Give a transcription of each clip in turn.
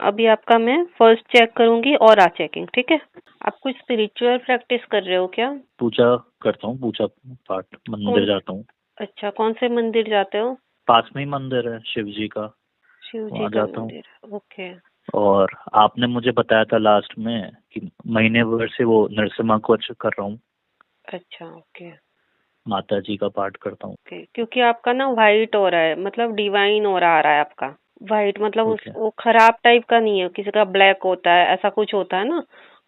अभी आपका मैं फर्स्ट चेक करूंगी और चेकिंग, ठीक है। आप कुछ स्पिरिचुअल प्रैक्टिस कर रहे हो क्या? पूजा करता हूँ, पूजा पाठ, मंदिर जाता हूँ। अच्छा, कौन से मंदिर जाते हो? पास में ही मंदिर है शिव जी का, शिव जी वहाँ का जाता हूँ। मंदिर, ओके। और आपने मुझे बताया था लास्ट में कि महीने भर से वो नरसिम्हा कवच कर रहा हूँ, अच्छा, ओके माता जी का पाठ करता हूँ। ओके। क्योंकि आपका ना वाइट हो रहा है, मतलब डिवाइन हो रहा आ रहा है आपका। वाइट मतलब ओके वो खराब टाइप का नहीं है, किसी का ब्लैक होता है, ऐसा कुछ होता है ना,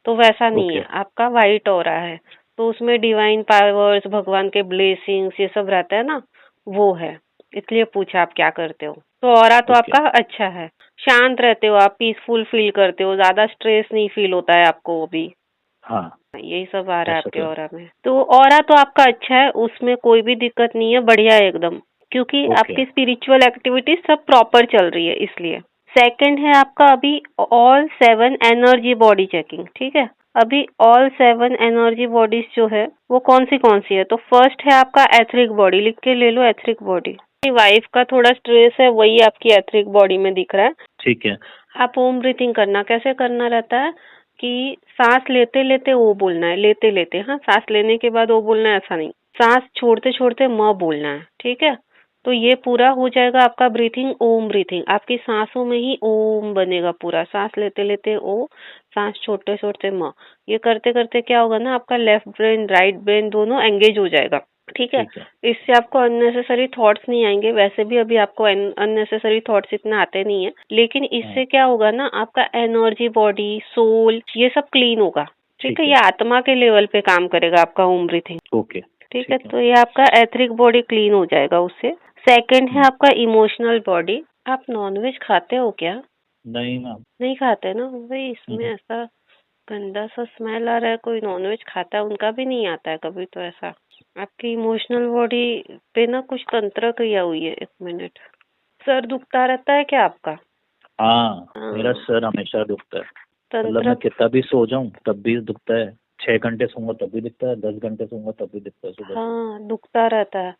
तो वैसा नहीं ओके है, आपका वाइट हो रहा है। तो उसमें डिवाइन पावर्स, भगवान के ब्लेसिंग्स ये सब रहता है ना, वो है। इसलिए पूछा आप क्या करते हो। तो ऑरा तो ओके। आपका अच्छा है, शांत रहते हो आप, पीसफुल फील करते हो, ज्यादा स्ट्रेस नहीं फील होता है आपको अभी। हाँ, यही सब आ रहा है ऐसा आपके तो है। ऑरा में। तो ऑरा तो आपका अच्छा है, उसमें कोई भी दिक्कत नहीं है, बढ़िया है एकदम। क्योंकि ओके आपकी स्पिरिचुअल एक्टिविटीज सब प्रॉपर चल रही है, इसलिए। सेकंड है आपका अभी ऑल 7 एनर्जी बॉडी चेकिंग, ठीक है। अभी ऑल 7 एनर्जी बॉडीज जो है वो कौन सी है, तो फर्स्ट है आपका एथरिक बॉडी, लिख के ले लो एथरिक बॉडी। वाइफ का थोड़ा स्ट्रेस है, वही आपकी एथरिक बॉडी में दिख रहा है। ठीक है। आप ओम ब्रीथिंग करना, कैसे करना रहता है कि सांस लेते लेते ओ बोलना है, लेते लेते, हाँ, सांस लेने के बाद ओ बोलना है ऐसा नहीं, सांस छोड़ते छोड़ते म बोलना है, ठीक है। तो ये पूरा हो जाएगा आपका ब्रीथिंग, ओम ब्रीथिंग, आपकी सांसों में ही ओम बनेगा पूरा, सांस लेते लेते ओ, सांस छोड़ते छोड़ते म। ये करते करते क्या होगा ना, आपका लेफ्ट ब्रेन राइट ब्रेन दोनों एंगेज हो जाएगा, ठीक है। ठीक है। इससे आपको अननेसेसरी थॉट्स नहीं आएंगे, वैसे भी अभी आपको अननेसेसरी थॉट्स इतना आते नहीं है, लेकिन हाँ, इससे क्या होगा ना, आपका एनर्जी बॉडी, सोल, ये सब क्लीन होगा, ठीक है। ठीक ये है। आत्मा के लेवल पे काम करेगा आपका ओम ब्रीथिंग, ओके। ठीक है। ठीक है। तो ये आपका एथरिक बॉडी क्लीन हो जाएगा उससे। सेकंड है हम्म, आपका इमोशनल बॉडी। आप नॉनवेज खाते हो क्या? नहीं मैम। नहीं खाते ना, भाई इसमें हम्म, ऐसा गंदा सा स्मेल आ रहा है, कोई नॉनवेज खाता है, उनका भी नहीं आता है कभी तो ऐसा। आपकी इमोशनल बॉडी पे ना कुछ तंत्र क्रिया हुई है, 1 मिनट। सर दुखता रहता है क्या आपका? हाँ, मेरा हाँ, सर हमेशा दुखता है। मतलब तंत्र, मैं कितना भी सो जाऊं तब भी दुखता है। 6 घंटे सोऊंगा तब भी दिखता है, 10 घंटे सोऊंगा तब भी दिखता है सुबह से। हाँ दुखता रहता है।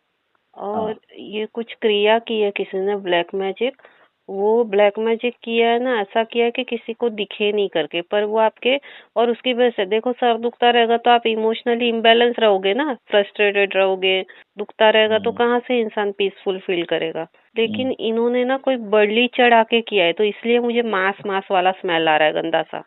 और हाँ। ये कुछ क्रिया की है किसी ने, ब्लैक मैजिक, वो ब्लैक मैजिक किया है ना, ऐसा किया है कि किसी को दिखे नहीं करके, पर वो आपके, और उसकी वजह से देखो सर दुखता रहेगा तो आप इमोशनली इम्बैलेंस रहोगे ना, फ्रस्ट्रेटेड रहोगे, दुखता रहेगा तो हम्म, कहाँ से इंसान पीसफुल फील करेगा। हम्म, लेकिन इन्होंने ना कोई बलि चढ़ा के किया है, तो इसलिए मुझे मांस मांस वाला स्मेल आ रहा है गंदा सा।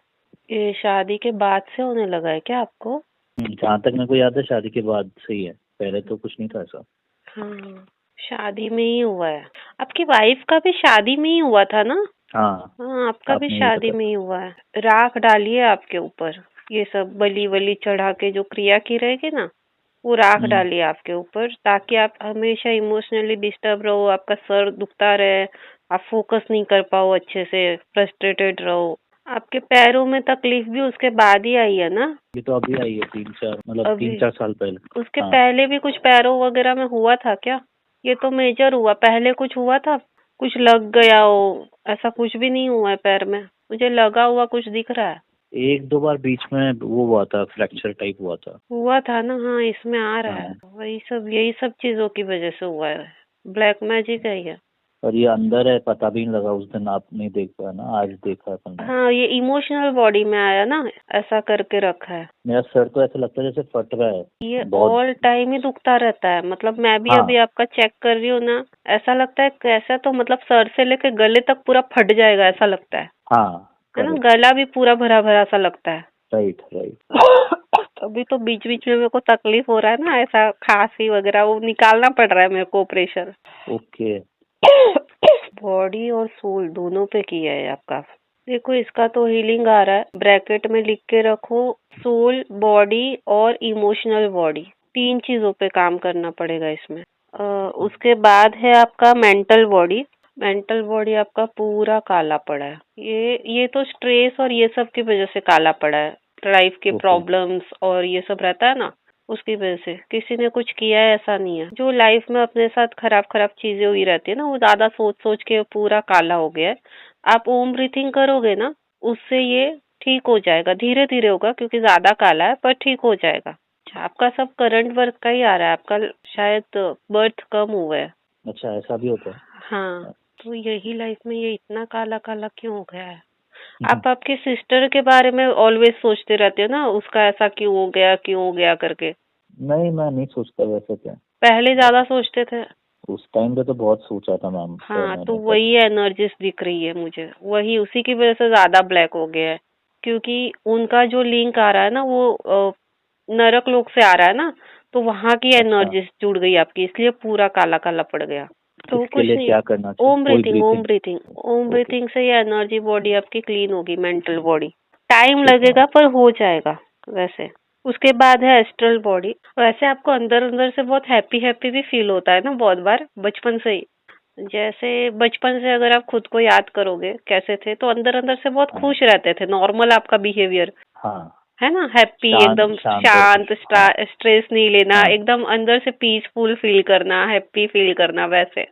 ये शादी के बाद से होने लगा है क्या आपको? जहाँ तक मेरे को याद है शादी के बाद से ही है, पहले तो कुछ नहीं था ऐसा। हाँ, शादी में ही हुआ है। आपकी वाइफ का भी शादी में ही हुआ था ना? हाँ, हाँ, आपका भी आपने यही शादी बताया में ही हुआ है। राख डालिए आपके ऊपर, ये सब बलि वली चढ़ा के जो क्रिया की रहेगी ना, वो राख था। डालिए आपके ऊपर, ताकि आप हमेशा इमोशनली डिस्टर्ब रहो, आपका सर दुखता रहे, आप फोकस नहीं कर पाओ अच्छे से, फ्रस्ट्रेटेड रहो। आपके पैरों में तकलीफ भी उसके बाद ही आई है ना? ये तो अभी आई है, 3-4, मतलब तीन अभी चार साल पहले। उसके हाँ। पहले भी कुछ पैरों वगैरह में हुआ था क्या? ये तो मेजर हुआ, पहले कुछ हुआ था, कुछ लग गया हो, ऐसा कुछ भी नहीं हुआ है पैर में, मुझे लगा हुआ कुछ दिख रहा है। 1-2 बार बीच में वो हुआ था, फ्रैक्चर टाइप हुआ था। हुआ था ना, हाँ इसमें आ रहा है, हाँ। वही सब, यही सब चीजों की वजह से हुआ है, ब्लैक मैजिक है ये। और ये अंदर है, पता भी नहीं लगा उस दिन, आप नहीं देख पाया ना, आज देखा है अपन ने। हाँ, ये इमोशनल बॉडी में आया ना, ऐसा करके रखा है। मेरा सर तो ऐसा लगता है जैसे फट रहा है ये बहुत। ऑल टाइम ही दुखता रहता है, मतलब मैं भी हाँ। अभी आपका चेक कर रही हूँ ना, ऐसा लगता है कैसा, तो मतलब सर से लेके गले तक पूरा फट जाएगा ऐसा लगता हाँ, है ना, करेक्ट। गला भी पूरा भरा भरा सा लगता है। Right, right. अभी तो बीच बीच में मेरे को तकलीफ हो रहा है ना, ऐसा खांसी वगैरह, वो निकालना पड़ रहा है मेरे को, प्रेशर। ओके। बॉडी और सोल दोनों पे किया है आपका। देखो इसका तो हीलिंग आ रहा है, ब्रैकेट में लिख के रखो, सोल, बॉडी और इमोशनल बॉडी, 3 चीजों पे काम करना पड़ेगा इसमें। उसके बाद है आपका मेंटल बॉडी। मेंटल बॉडी आपका पूरा काला पड़ा है, ये तो स्ट्रेस और ये सब की वजह से काला पड़ा है, लाइफ के ओके। प्रॉब्लम्स और ये सब रहता है ना, उसकी वजह से। किसी ने कुछ किया है ऐसा नहीं है, जो लाइफ में अपने साथ खराब खराब चीजें हुई रहती है ना, वो ज्यादा सोच सोच के पूरा काला हो गया है। आप ओम ब्रीथिंग करोगे ना, उससे ये ठीक हो जाएगा, धीरे धीरे होगा क्योंकि ज्यादा काला है, पर ठीक हो जाएगा। अच्छा, आपका सब करंट वर्क का ही आ रहा है, आपका शायद बर्थ कम हुआ है। अच्छा, ऐसा भी होता है। हाँ, तो यही लाइफ में ये इतना काला काला क्यों हो गया है? आप आपकी सिस्टर के बारे में ऑलवेज सोचते रहते हो ना, उसका ऐसा क्यों हो गया करके। नहीं, मैं नहीं सोचता वैसे क्या। पहले ज्यादा सोचते थे। उस टाइम पे तो बहुत सोचा था मैम, पर हाँ, तो मैंने वही एनर्जीज दिख रही है मुझे, वही उसी की वजह से ज्यादा ब्लैक हो गया है। क्योंकि उनका जो लिंक आ रहा है ना वो नरक लोक से आ रहा है ना, तो वहां की अच्छा, एनर्जीज जुड़ गई आपकी, इसलिए पूरा काला काला पड़ गया। तो इसके कुछ लिए नहीं, क्या करना चाहिए? ओम फुल ब्रीथिंग, ओम ब्रीथिंग। ब्रीथिंग, ओम ओके, ब्रीथिंग से ये एनर्जी बॉडी आपकी क्लीन होगी, मेंटल बॉडी। टाइम ठीक है मैम। लगेगा पर हो जाएगा वैसे। उसके बाद है एस्ट्रल बॉडी। वैसे आपको अंदर अंदर से बहुत हैप्पी हैप्पी भी फील होता है ना, बहुत बार बचपन से ही। जैसे बचपन से अगर आप खुद को याद करोगे कैसे थे, तो अंदर अंदर से बहुत हाँ, खुश रहते थे, नॉर्मल आपका बिहेवियर हाँ, है ना, हैप्पी शांत एकदम शांत और शांत, कुछ, हाँ, स्ट्रेस नहीं लेना, हाँ, एकदम अंदर से पीसफुल फील करना, हैप्पी फील करना वैसे।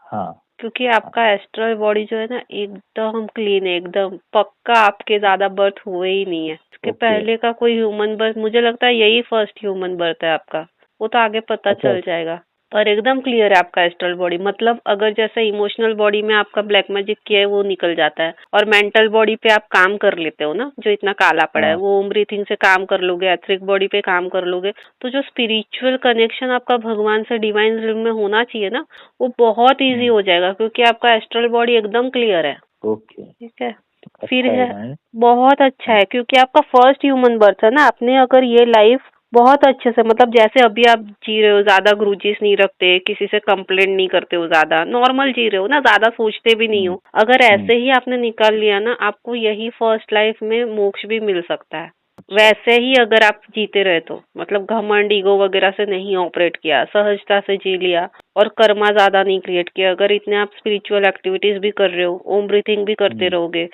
हाँ, क्योंकि हाँ, आपका एस्ट्रल बॉडी जो है ना एकदम क्लीन है, एकदम पक्का आपके ज्यादा बर्थ हुए ही नहीं है। इसके ओके। पहले का कोई ह्यूमन बर्थ मुझे लगता है यही फर्स्ट ह्यूमन बर्थ है आपका। वो तो आगे पता अच्छा, चल जाएगा। पर एकदम क्लियर है आपका एस्ट्रल बॉडी, मतलब अगर जैसे इमोशनल बॉडी में आपका ब्लैक मैजिक किया है वो निकल जाता है, और मेंटल बॉडी पे आप काम कर लेते हो ना, जो इतना काला पड़ा है हाँ, वो ओम ब्रीथिंग से काम कर लोगे, एथरिक बॉडी पे काम कर लोगे, तो जो स्पिरिचुअल कनेक्शन आपका भगवान से डिवाइन रिल्म में होना चाहिए ना, वो बहुत इजी हम्म, हो जाएगा, क्योंकि आपका एस्ट्रल बॉडी एकदम क्लियर है। ओके, ठीक है। फिर अच्छा है है, ना ये? बहुत अच्छा हाँ, है, क्योंकि आपका फर्स्ट ह्यूमन बर्थ है ना, आपने अगर ये लाइफ बहुत अच्छे से, मतलब जैसे अभी आप जी रहे हो, ज्यादा ग्रूजेस नहीं रखते, किसी से कंप्लेंट नहीं करते हो, ज्यादा नॉर्मल जी रहे हो ना, ज्यादा सोचते भी नहीं हम्म, हो, अगर हम्म, ऐसे ही आपने निकाल लिया ना, आपको यही फर्स्ट लाइफ में मोक्ष भी मिल सकता है। अच्छा, वैसे ही अगर आप जीते रहे तो, मतलब घमंड ईगो वगैरह से नहीं ऑपरेट किया, सहजता से जी लिया, और कर्मा ज्यादा नहीं क्रिएट किया, अगर इतने आप स्पिरिचुअल एक्टिविटीज भी कर रहे हो, ओम ब्रीथिंग भी करते हम्म, रहोगे,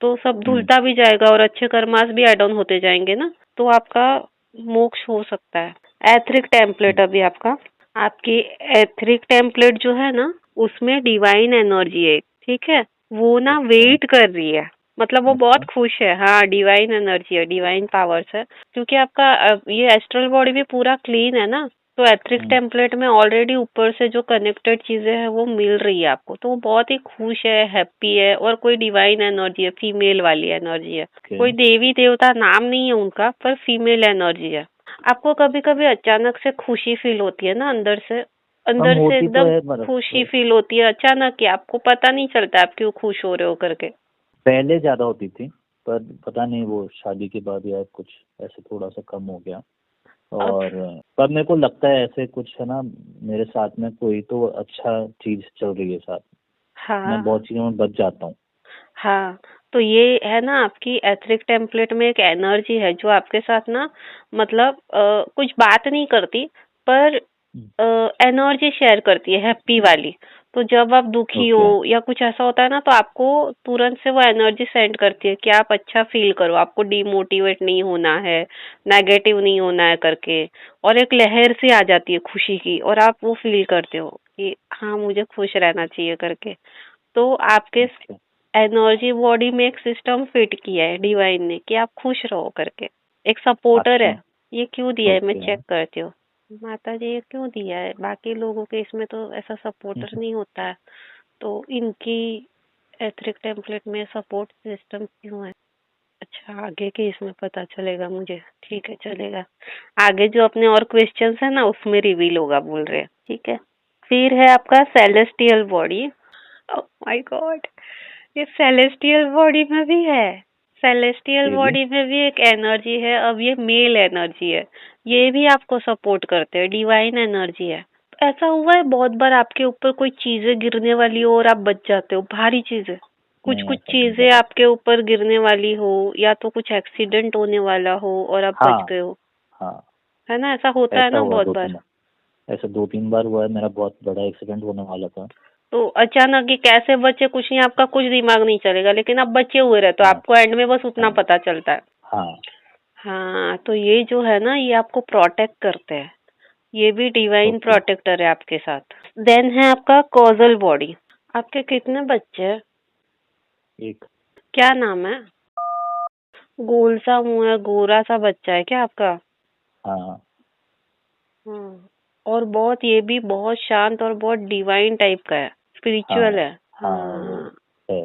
तो सब हम्म, धुलता भी जाएगा और अच्छे कर्मास भी एड ऑन होते जाएंगे ना, तो आपका मोक्ष हो सकता है। एथरिक टेम्पलेट हम्म, अभी आपका, आपकी एथरिक टेम्पलेट जो है ना, उसमें डिवाइन एनर्जी है, ठीक है, वो ना ओके, वेट कर रही है, मतलब वो बहुत अच्छा, खुश है। हाँ, डिवाइन एनर्जी है, डिवाइन पावर्स है, क्योंकि आपका ये एस्ट्रल बॉडी भी पूरा क्लीन है ना, तो एथरिक हम्म, टेम्पलेट में ऑलरेडी ऊपर से जो कनेक्टेड चीजें हैं वो मिल रही है आपको, तो वो बहुत ही खुश है, हैप्पी है, और कोई डिवाइन एनर्जी है, फीमेल वाली एनर्जी है। ओके। कोई देवी देवता नाम नहीं है उनका, पर फीमेल एनर्जी है। आपको कभी कभी अचानक से खुशी फील होती है ना अंदर से, हम अंदर से होती तो एकदम है मतलब खुशी फील होती है अचानक ही, आपको पता नहीं चलता आप क्यों खुश हो रहे हो करके। पहले ज्यादा होती थी, पर पता नहीं वो शादी के बाद या कुछ ऐसे थोड़ा सा कम हो गया। अब और पर मेरे को लगता है ऐसे कुछ है ना, मेरे साथ में कोई तो अच्छा चीज चल रही है साथ। मैं हाँ, बहुत चीजों में बच जाता हूँ। हाँ, तो ये है ना आपकी एथरिक टेम्पलेट में एक एनर्जी है जो आपके साथ ना, मतलब कुछ बात नहीं करती, पर हम्म, एनर्जी शेयर करती है, हैप्पी वाली। तो जब आप दुखी हो ओके, या कुछ ऐसा होता है ना, तो आपको तुरंत से वो एनर्जी सेंड करती है कि आप अच्छा फील करो, आपको डिमोटिवेट नहीं होना है, नेगेटिव नहीं होना है करके, और एक लहर सी आ जाती है खुशी की, और आप वो फील करते हो कि हाँ मुझे खुश रहना चाहिए करके। तो आपके ओके, एनर्जी बॉडी में एक सिस्टम फिट किया है डिवाइन ने कि आप खुश रहो करके, एक सपोर्टर है। अच्छा, ये क्यों दिया है मैं ओके, चेक करती हूँ। माता जी ये क्यों दिया है, बाकी लोगों के इसमें तो ऐसा सपोर्टर नहीं होता है, तो इनकी एथरिक टेम्पलेट में सपोर्ट सिस्टम क्यों है। अच्छा, आगे के इसमें पता चलेगा मुझे, ठीक है चलेगा। आगे जो अपने और क्वेश्चंस है ना उसमें रिवील होगा बोल रहे हैं, ठीक है। फिर है आपका celestial body. Oh my God, ये सेलेस्टियल बॉडी में भी है। सेलेस्टियल ये भी, बॉडी में भी एक एनर्जी है, अब ये मेल एनर्जी है, ये भी आपको सपोर्ट करते हैं, डिवाइन एनर्जी है। तो ऐसा हुआ है बहुत बार आपके ऊपर कोई चीजें गिरने वाली हो और आप बच जाते हो, भारी चीजें, कुछ नहीं कुछ ऐसा नहीं चीजें करा। आपके ऊपर गिरने वाली हो, या तो कुछ एक्सीडेंट होने वाला हो और आप बच हाँ, गए हो, हाँ, है ना, ऐसा होता है ऐसा ना हुआ बहुत दो तीन बार। बार। ऐसा 2-3 बार हुआ है, मेरा बहुत बड़ा एक्सीडेंट होने वाला था। तो अचानक ही कैसे बचे कुछ नहीं, आपका कुछ दिमाग नहीं चलेगा, लेकिन आप बचे हुए रहते हो, हाँ, आपको एंड में बस उतना हाँ, पता चलता है। हाँ, हाँ, तो ये जो है ना ये आपको प्रोटेक्ट करते हैं, ये भी डिवाइन ओके, प्रोटेक्टर है आपके साथ। देन है आपका कॉजल बॉडी। आपके कितने बच्चे हैं, एक, क्या नाम है। गोल सा मुंह है, गोरा सा बच्चा है क्या आपका। हाँ, हम्म, और बहुत, ये भी बहुत शांत और बहुत डिवाइन टाइप का है, हाँ, स्पिरिचुअल है। हाँ, वो हाँ, है।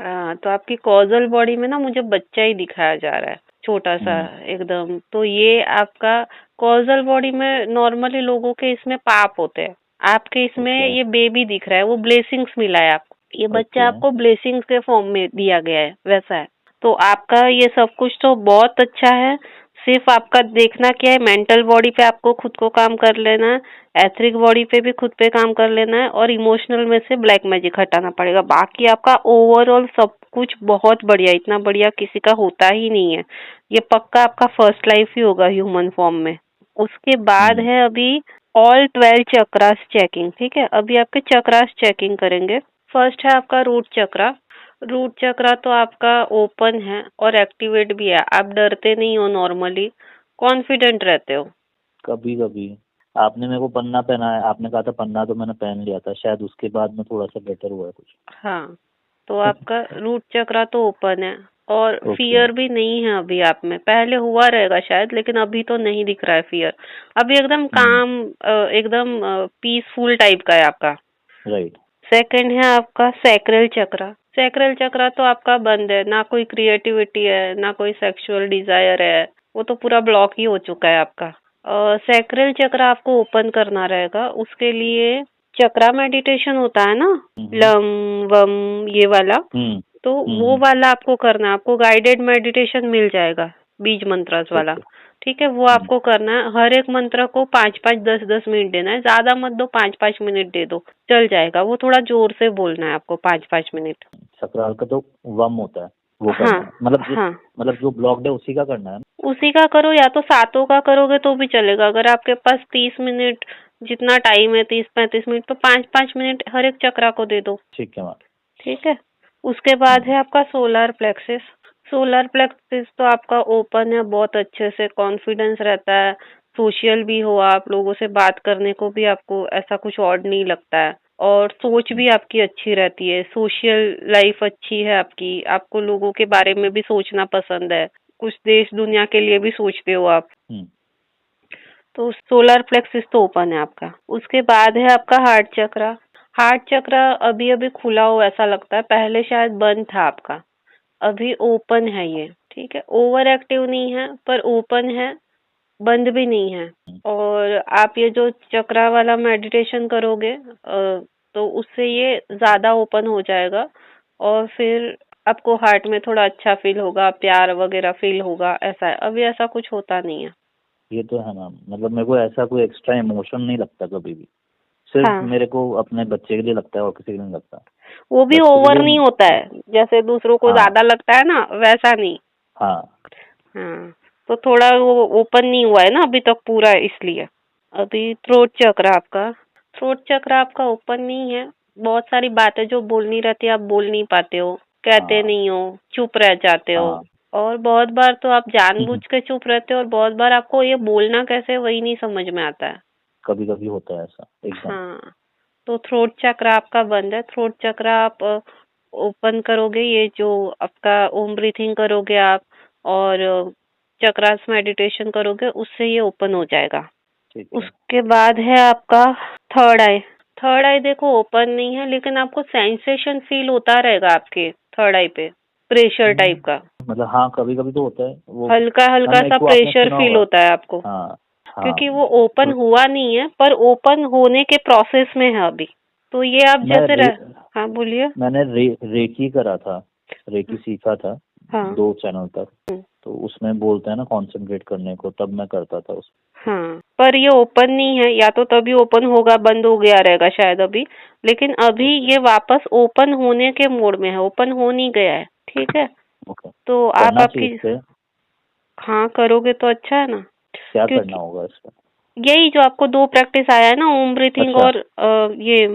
हाँ, तो आपकी कॉजल बॉडी में ना मुझे बच्चा ही दिखाया जा रहा है, छोटा सा एकदम। तो ये आपका कॉजल बॉडी में नॉर्मली लोगों के इसमें पाप होते हैं, आपके इसमें ओके ये बेबी दिख रहा है, वो ब्लेसिंग्स मिला है आपको, ये बच्चा ओके आपको ब्लेसिंग्स के फॉर्म में दिया गया है, वैसा है। तो आपका ये सब कुछ तो बहुत अच्छा है। सिर्फ आपका देखना क्या है, मेंटल बॉडी पे आपको खुद को काम कर लेना है, एथरिक बॉडी पे भी खुद पे काम कर लेना है, और इमोशनल में से ब्लैक मैजिक हटाना पड़ेगा। बाकी आपका ओवरऑल सब कुछ बहुत बढ़िया, इतना बढ़िया किसी का होता ही नहीं है। ये पक्का आपका फर्स्ट लाइफ ही होगा ह्यूमन फॉर्म में। उसके बाद हम्म है अभी ऑल 12 चक्रास चेकिंग। ठीक है, अभी आपके चक्रास चेकिंग करेंगे। फर्स्ट है आपका रूट चक्रा। रूट चक्रा तो आपका ओपन है और एक्टिवेट भी है। आप डरते नहीं हो, नॉर्मली कॉन्फिडेंट रहते हो। कभी कभी आपने मेरे को पन्ना पहनाया, आपने कहा था पन्ना, तो मैंने पहन लिया था, शायद उसके बाद में थोड़ा सा बेटर हुआ है कुछ। हाँ, तो आपका रूट चक्रा तो ओपन है और ओके फियर भी नहीं है अभी आप में। पहले हुआ रहेगा शायद, लेकिन अभी तो नहीं दिख रहा है फियर। अभी एकदम काम, एकदम पीसफुल टाइप का है आपका। राइट सेकंड है आपका सैक्रल चक्रा। सैक्रल चक्रा तो आपका बंद है, ना कोई क्रिएटिविटी है, ना कोई सेक्सुअल डिजायर है, वो तो पूरा ब्लॉक ही हो चुका है आपका। सैक्रल चक्रा आपको ओपन करना रहेगा। उसके लिए चक्रा मेडिटेशन होता है ना, लम वम ये वाला, तो वो वाला आपको करना है। आपको गाइडेड मेडिटेशन मिल जाएगा, बीज मंत्रस वाला। ओके ठीक है, वो आपको करना है। हर एक मंत्र को 5-5 10-10 मिनट देना है, ज्यादा मत दो, 5-5 मिनट दे दो, चल जाएगा। वो थोड़ा जोर से बोलना है आपको, 5-5 मिनट। सकराल का तो वम होता है, वो हाँ करना है, मतलब हाँ, मतलब जो ब्लॉक्ड है उसी का करना है ना? उसी का करो, या तो सातों का करोगे तो भी चलेगा। अगर आपके पास 30 मिनट जितना टाइम है, 30-35 मिनट, तो 5-5 मिनट हर एक चक्रा को दे दो। ठीक है मैम। ठीक है, उसके बाद है आपका सोलर प्लेक्सिस। सोलर प्लेक्सिस तो आपका ओपन है, बहुत अच्छे से कॉन्फिडेंस रहता है। सोशल भी हो आप, लोगों से बात करने को भी आपको ऐसा कुछ ऑड नहीं लगता है, और सोच भी आपकी अच्छी रहती है। सोशल लाइफ अच्छी है आपकी, आपको लोगों के बारे में भी सोचना पसंद है, कुछ देश दुनिया के लिए भी सोचते हो आप। तो सोलर प्लेक्सिस तो ओपन है आपका। उसके बाद है आपका हार्ट चक्रा। हार्ट चक्रा अभी अभी खुला हो ऐसा लगता है, पहले शायद बंद था आपका, अभी ओपन है ये। ठीक है, ओवर एक्टिव नहीं है पर ओपन है, बंद भी नहीं है। और आप ये जो चक्रा वाला मेडिटेशन करोगे तो उससे ये ज्यादा ओपन हो जाएगा, और फिर आपको हार्ट में थोड़ा अच्छा फील होगा, प्यार वगैरह फील होगा। ऐसा है, अभी ऐसा कुछ होता नहीं है। ये तो है मैम, मतलब मेरे को ऐसा कोई एक्स्ट्रा इमोशन नहीं लगता कभी भी, सिर्फ हाँ, मेरे को अपने बच्चे के लिए लगता है और किसी के लिए नहीं लगता। वो भी बच्चे के ओवर लिए। नहीं होता है, जैसे दूसरों को हाँ ज्यादा लगता है ना, वैसा नहीं। हाँ हाँ, तो थोड़ा वो ओपन नहीं हुआ है ना अभी तक पूरा, इसलिए। अभी थ्रोट चक्र आपका, थ्रोट चक्र आपका ओपन नहीं है। बहुत सारी बातें जो बोलनी रहती है आप बोल नहीं पाते हो, कहते हाँ नहीं हो, चुप रह जाते हो। हाँ और बहुत बार तो आप जानबूझ के चुप रहते हो, और बहुत बार आपको ये बोलना कैसे है वही नहीं समझ में आता है। कभी कभी होता है ऐसा एकदम। हाँ, तो थ्रोट चक्र आपका बंद है। थ्रोट चक्र आप ओपन करोगे, ये जो आपका ओम ब्रीथिंग करोगे आप, और चक्रास मेडिटेशन करोगे, उससे ये ओपन हो जाएगा। ठीक है उसके बाद है आपका थर्ड आई। थर्ड आई देखो ओपन नहीं है, लेकिन आपको सेंसेशन फील होता रहेगा आपके थर्ड आई पे, प्रेशर टाइप का, मतलब हाँ कभी कभी तो होता है वो। हल्का हल्का मैम सा एक वो आपने प्रेशर सुना फील होगा। होता है आपको। हाँ हाँ क्योंकि वो ओपन हुआ नहीं है, पर ओपन होने के प्रोसेस में है अभी। तो ये आप मैं जैसे हाँ बोलिए। मैंने रेकी करा था, रेकी सीखा था हाँ 2 चैनल तक, तो उसमें बोलते हैं ना कंसंट्रेट करने को, तब मैं करता था उस। हाँ, पर ये ओपन नहीं है, या तो तभी ओपन होगा, बंद हो गया रहेगा शायद अभी। लेकिन अभी ये वापस ओपन होने के मोड में है, ओपन हो नहीं गया है। ठीक है, ओके, तो आप करना चाहिए आपकी, इस पे? हाँ करोगे तो अच्छा है ना। क्या करना क्योंकि होगा इस पे? यही जो आपको 2 प्रैक्टिस आया है ना, ओम ब्रीथिंग अच्छा और ये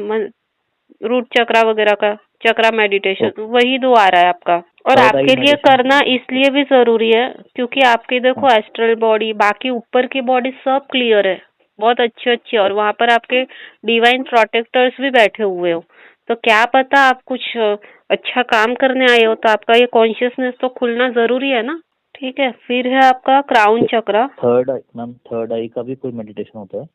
रूट चक्रा वगैरह का चक्रा मेडिटेशन, ओके। वही 2 आ रहा है आपका। और थर्ड आई आपके लिए मेडिटेशन। करना इसलिए भी जरूरी है क्योंकि आपकी हाँ देखो एस्ट्रल बॉडी, बाकी ऊपर की बॉडी सब क्लियर है, बहुत अच्छी अच्छी, और वहां पर आपके डिवाइन प्रोटेक्टर्स भी बैठे हुए हो। तो क्या पता आप कुछ अच्छा काम करने आए हो, तो आपका ये कॉन्शियसनेस तो खुलना जरूरी है ना। ठीक है, फिर है आपका क्राउन चक्रा। थर्ड आई मैम, थर्ड आई का भी कोई मेडिटेशन होता है?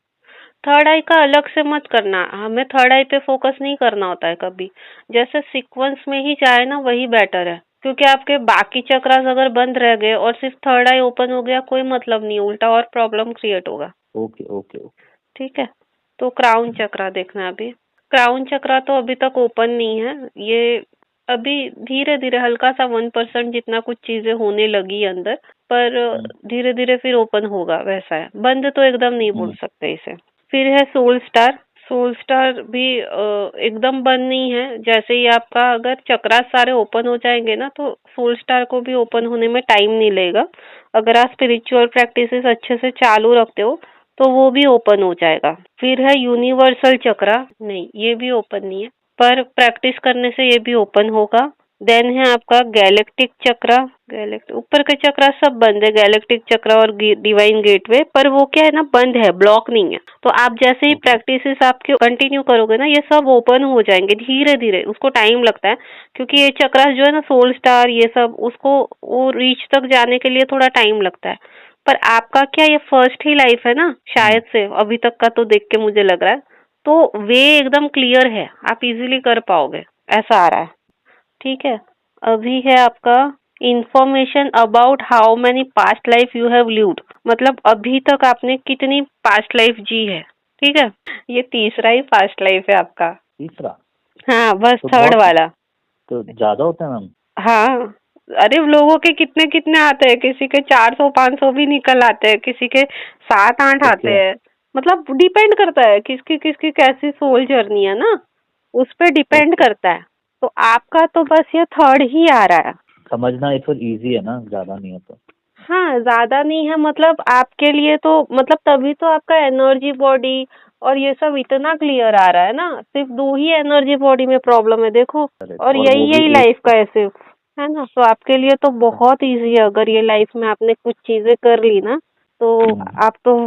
थर्ड आई का अलग से मत करना, हमें थर्ड आई पे फोकस नहीं करना होता है कभी। जैसे सीक्वेंस में ही जाए ना वही बेटर है, क्योंकि आपके बाकी चक्रास अगर बंद रह गए और सिर्फ थर्ड आई ओपन हो गया कोई मतलब नहीं, उल्टा और प्रॉब्लम क्रिएट होगा। Okay okay okay. ठीक है, तो क्राउन चक्रा देखना अभी। क्राउन चक्रा तो अभी तक ओपन नहीं है, ये अभी धीरे धीरे हल्का सा 1% जितना कुछ चीजें होने लगी अंदर, पर धीरे धीरे फिर ओपन होगा, वैसा है। बंद तो एकदम नहीं बोल सकते इसे। फिर है सोल स्टार। सोल स्टार भी एकदम बंद नहीं है, जैसे ही आपका अगर चक्रा सारे ओपन हो जाएंगे ना तो सोल स्टार को भी ओपन होने में टाइम नहीं लगेगा। अगर आप स्पिरिचुअल प्रैक्टिसेस अच्छे से चालू रखते हो तो वो भी ओपन हो जाएगा। फिर है यूनिवर्सल चक्रा, नहीं ये भी ओपन नहीं है, पर प्रैक्टिस करने से ये भी ओपन होगा। देन है आपका गैलेक्टिक चक्रा। ऊपर के चक्रा सब बंद है, गैलेक्टिक चक्रा और डिवाइन गेटवे, पर वो क्या है ना, बंद है, ब्लॉक नहीं है। तो आप जैसे ही प्रैक्टिसेस आपके कंटिन्यू करोगे ना, ये सब ओपन हो जाएंगे धीरे धीरे। उसको टाइम लगता है, क्योंकि ये चक्रा जो है ना, सोल स्टार ये सब, उसको वो रीच तक जाने के लिए थोड़ा टाइम लगता है। पर आपका क्या ये फर्स्ट ही लाइफ है ना, शायद से अभी तक का तो देख के मुझे लग रहा है, तो वे एकदम क्लियर है, आप इजीली कर पाओगे, ऐसा आ रहा है। ठीक है, अभी है आपका information about how many past life you have lived, मतलब अभी तक आपने कितनी पास्ट लाइफ जी है। ठीक है, ये तीसरा ही पास्ट लाइफ है आपका। तीसरा? हाँ, बस तो थर्ड वाला। तो ज्यादा होता है मैम? हाँ, अरे लोगों के कितने कितने आते हैं, किसी के 400-500 भी निकल आते हैं, किसी के 7-8 आते हैं। मतलब डिपेंड करता है किसकी किसकी कैसी सोल जर्नी है ना, उस पर डिपेंड करता है। तो आपका तो बस ये थर्ड ही आ रहा है। समझना ये फिर इजी है ना, ज्यादा नहीं है तो? हाँ, ज्यादा नहीं है, मतलब आपके लिए तो, मतलब तभी तो आपका एनर्जी बॉडी और ये सब इतना क्लियर आ रहा है ना। सिर्फ 2 ही एनर्जी बॉडी में प्रॉब्लम है देखो, और वो यही भी लाइफ का है सिर्फ, है ना। तो आपके लिए तो बहुत इजी है, अगर ये लाइफ में आपने कुछ चीजें कर ली ना तो आप तो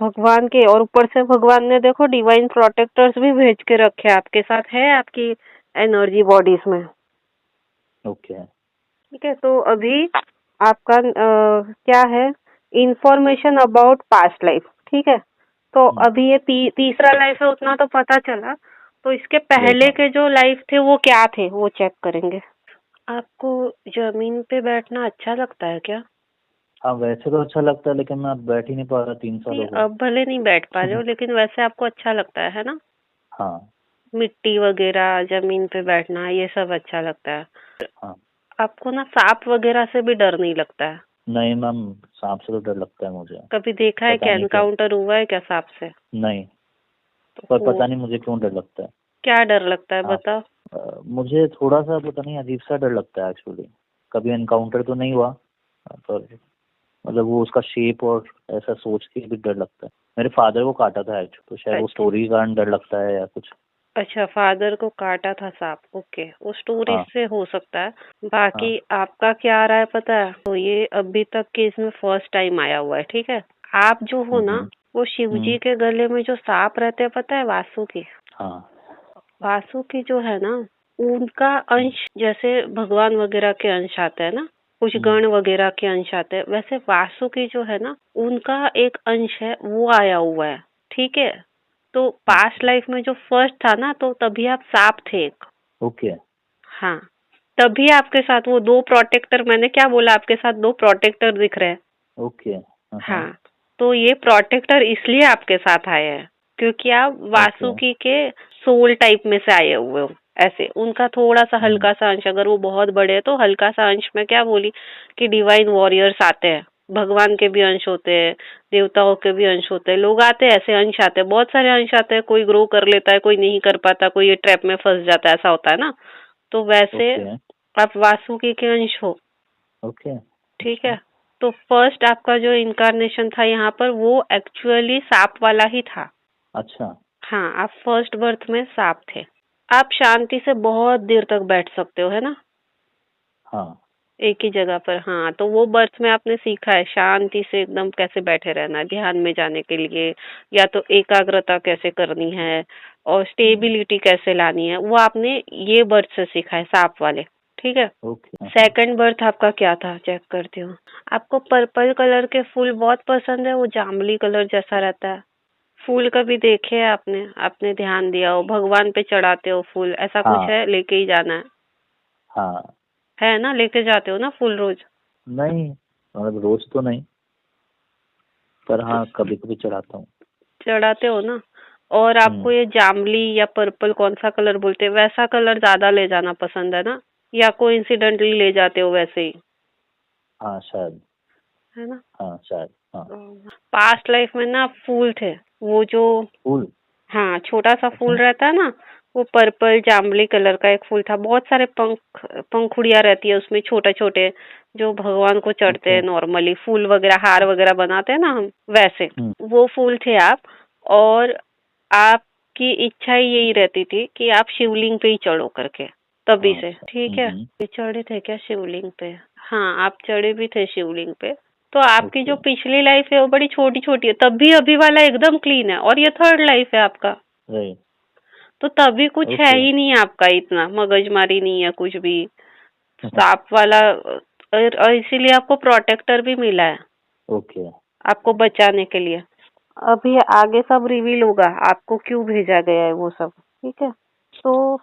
भगवान के, और ऊपर से भगवान ने देखो डिवाइन प्रोटेक्टर्स भी भेज के रखे हैं आपके साथ, है आपकी एनर्जी बॉडीज में। ओके। ठीक है, तो अभी आपका क्या है, इंफॉर्मेशन अबाउट पास्ट लाइफ। ठीक है, तो अभी ये तीसरा लाइफ है, उतना तो पता चला। तो इसके पहले के जो लाइफ थे वो क्या थे, वो चेक करेंगे। आपको जमीन पे बैठना अच्छा लगता है क्या? हाँ वैसे तो अच्छा लगता है, लेकिन मैं अब बैठ ही नहीं पा रहा 3 साल नहीं, हो गए। अब भले नहीं बैठ पा रहे हो, लेकिन वैसे आपको अच्छा लगता है ना? हाँ मिट्टी वगैरह, जमीन पे बैठना, ये सब अच्छा लगता है। हाँ। आपको ना सांप वगैरह से भी डर नहीं लगता है? नहीं मैम, सांप से तो डर लगता है मुझे। कभी देखा है पता क्या, नहीं क्यों। एनकाउंटर हुआ है क्या सांप से? नहीं, पर तो पता नहीं मुझे क्यों डर लगता है। क्या डर लगता है हाँ, बताओ? मुझे थोड़ा सा पता नहीं अजीब सा डर लगता है एक्चुअली। कभी एनकाउंटर तो नहीं हुआ, पर मतलब वो उसका शेप और ऐसा सोच के भी डर लगता है। मेरे फादर को काटा था एक्चुअली, तो शायद वो अच्छा स्टोरी के कारण डर लगता है या कुछ। अच्छा, फादर को काटा था सांप, ओके, वो स्टोरी हाँ से हो सकता है। बाकी हाँ। आपका क्या आ रहा है पता है, तो ये अभी तक के इसमें फर्स्ट टाइम आया हुआ है। ठीक है, आप जो हो ना, वो शिव जी के गले में जो सांप रहते हैं पता है, वासुकी। हाँ वासुकी जो है ना, उनका अंश, जैसे भगवान वगैरह के अंश आते हैं ना, कुछ गण वगैरह के अंश आते हैं, वैसे वासुकी जो है ना, उनका एक अंश है, वो आया हुआ है। ठीक है, तो पास्ट लाइफ में जो फर्स्ट था ना, तो तभी आप सांप थे एक। ओके। हाँ, तभी आपके साथ वो 2 प्रोटेक्टर, मैंने क्या बोला, आपके साथ 2 प्रोटेक्टर दिख रहे हैं। ओके। हाँ, तो ये प्रोटेक्टर इसलिए आपके साथ आए हैं क्योंकि आप वासुकी के सोल टाइप में से आए हुए हो। ऐसे उनका थोड़ा सा हल्का सा अंश, अगर वो बहुत बड़े हैं तो हल्का सा अंश, में क्या बोली कि डिवाइन वॉरियर्स आते हैं, भगवान के भी अंश होते हैं, देवताओं के भी अंश होते हैं, लोग आते हैं, ऐसे अंश आते हैं, बहुत सारे अंश आते हैं। कोई ग्रो कर लेता है, कोई नहीं कर पाता, कोई ये ट्रैप में फंस जाता है, ऐसा होता है ना। तो वैसे आप वासुकी के अंश हो। ओके। ठीक है, तो फर्स्ट आपका जो इनकारनेशन था यहाँ पर, वो एक्चुअली सांप वाला ही था। अच्छा। हाँ, आप फर्स्ट बर्थ में सांप थे। आप शांति से बहुत देर तक बैठ सकते हो, है ना, हाँ एक ही जगह पर। हाँ, तो वो बर्थ में आपने सीखा है शांति से एकदम कैसे बैठे रहना है ध्यान में जाने के लिए, या तो एकाग्रता कैसे करनी है और स्टेबिलिटी कैसे लानी है, वो आपने ये बर्थ से सीखा है, सांप वाले। ठीक है, ओके। सेकंड बर्थ आपका क्या था, चेक करती हूँ। आपको पर्पल कलर के फूल बहुत पसंद है, वो जामुनी कलर जैसा रहता है। फूल कभी देखे है आपने? आपने ध्यान दिया हो, भगवान पे चढ़ाते हो फूल, ऐसा कुछ हाँ है? लेके ही जाना हाँ। है ना? लेके जाते हो ना फूल रोज? नहीं मतलब रोज तो नहीं, पर हाँ कभी कभी चढ़ाता हूँ। चढ़ाते हो ना? और आपको ये जामली या पर्पल, कौन सा कलर बोलते हैं, वैसा कलर ज्यादा ले जाना पसंद है ना? या कोइंसिडेंटली ले जाते हो वैसे ही, हाँ शायद। है ना? हाँ शायद। हाँ। पास्ट लाइफ में ना फूल थे, वो जो, फूल। हाँ, छोटा सा फूल अच्छा। रहता है ना, वो पर्पल जामुनी कलर का एक फूल था। बहुत सारे पंखुड़ियां रहती है उसमें, छोटे छोटे, जो भगवान को चढ़ते ओके। हैं नॉर्मली, फूल वगैरह हार वगैरह बनाते हैं ना हम, वैसे वो फूल थे आप। और आपकी इच्छा ही यही रहती थी कि आप शिवलिंग पे ही चढ़ो करके, तभी से, अच्छा। ठीक है? ये चढ़े थे क्या शिवलिंग पे? हाँ, आप चढ़े भी थे शिवलिंग पे। तो आपकी जो ओके। पिछली लाइफ है वो बड़ी छोटी छोटी है, तब भी अभी वाला एकदम क्लीन है, और ये थर्ड लाइफ है आपका, राइट। तो तभी कुछ है ओके। ही नहीं आपका, इतना मगजमारी नहीं है कुछ भी, सांप वाला। और इसीलिए आपको प्रोटेक्टर भी मिला है, ओके। आपको बचाने के लिए। अभी आगे सब रिवील होगा आपको क्यों भेजा गया है वो सब, ठीक है? तो